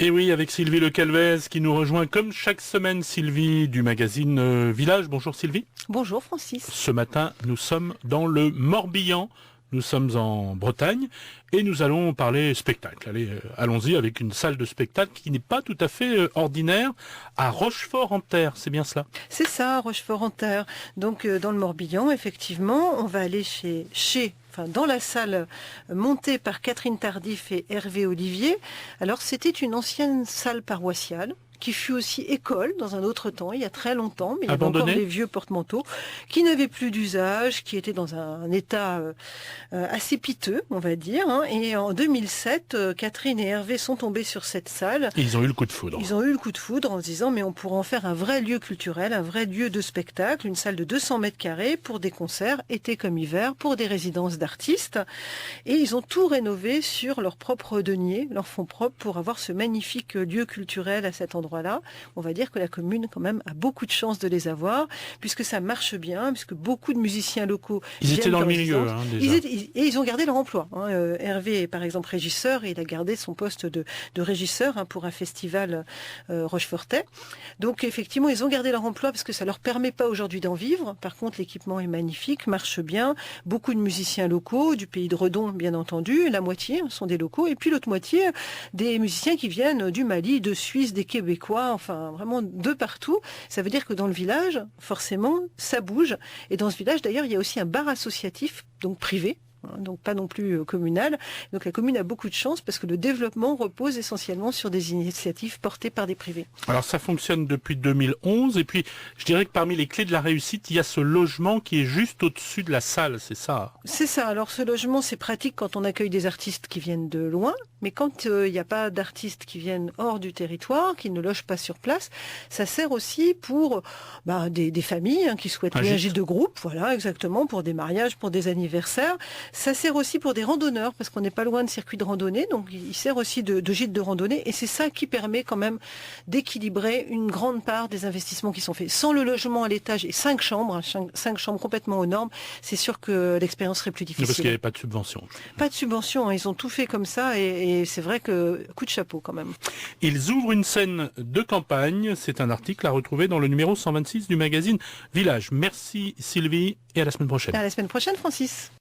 Et oui, avec Sylvie Le Calvez qui nous rejoint comme chaque semaine, Sylvie du magazine Village. Bonjour Sylvie. Bonjour Francis. Ce matin, nous sommes dans le Morbihan. Nous sommes en Bretagne et nous allons parler spectacle. Allez, allons-y avec une salle de spectacle qui n'est pas tout à fait ordinaire à Rochefort-en-Terre. C'est bien cela? C'est ça, Rochefort-en-Terre. Donc dans le Morbihan, effectivement, on va aller dans la salle montée par Catherine Tardif et Hervé Olivier. Alors c'était une ancienne salle paroissiale qui fut aussi école dans un autre temps, il y a très longtemps, mais il y avait encore des vieux porte-manteaux qui n'avaient plus d'usage, qui étaient dans un état assez piteux, on va dire. Et en 2007, Catherine et Hervé sont tombés sur cette salle. Et ils ont eu le coup de foudre. Ils ont eu le coup de foudre en se disant, mais on pourra en faire un vrai lieu culturel, un vrai lieu de spectacle, une salle de 200 mètres carrés pour des concerts, été comme hiver, pour des résidences d'artistes. Et ils ont tout rénové sur leur propre denier, leur fonds propres, pour avoir ce magnifique lieu culturel à cet endroit. Là, on va dire que la commune quand même a beaucoup de chance de les avoir, puisque ça marche bien, puisque beaucoup de musiciens locaux ils étaient dans le milieu déjà. Et ils ont gardé leur emploi. Hervé est par exemple régisseur et il a gardé son poste de régisseur pour un festival rochefortais. Donc effectivement, ils ont gardé leur emploi parce que ça leur permet pas aujourd'hui d'en vivre. Par contre, l'équipement est magnifique, marche bien. Beaucoup de musiciens locaux, du pays de Redon bien entendu, la moitié sont des locaux, et puis l'autre moitié des musiciens qui viennent du Mali, de Suisse, des Québécois, enfin vraiment de partout. Ça veut dire que dans le village, forcément, ça bouge. Et dans ce village, d'ailleurs, il y a aussi un bar associatif, donc privé, donc pas non plus communal. Donc la commune a beaucoup de chance parce que le développement repose essentiellement sur des initiatives portées par des privés. Alors ça fonctionne depuis 2011 et puis je dirais que parmi les clés de la réussite, il y a ce logement qui est juste au-dessus de la salle, c'est ça? C'est ça. Alors ce logement, c'est pratique quand on accueille des artistes qui viennent de loin, mais quand il n'y a pas d'artistes qui viennent hors du territoire, qui ne logent pas sur place, ça sert aussi pour des familles qui souhaitent louer un gîte de groupe, voilà, exactement, pour des mariages, pour des anniversaires. Ça sert aussi pour des randonneurs, parce qu'on n'est pas loin de circuits de randonnée, donc il sert aussi de gîte de randonnée, et c'est ça qui permet quand même d'équilibrer une grande part des investissements qui sont faits. Sans le logement à l'étage et 5 chambres, 5 chambres complètement aux normes, c'est sûr que l'expérience serait plus difficile. Parce qu'il n'y avait pas de subvention. Pas de subvention, ils ont tout fait comme ça, et c'est vrai que coup de chapeau quand même. Ils ouvrent une scène de campagne, c'est un article à retrouver dans le numéro 126 du magazine Village. Merci Sylvie, et à la semaine prochaine. À la semaine prochaine Francis.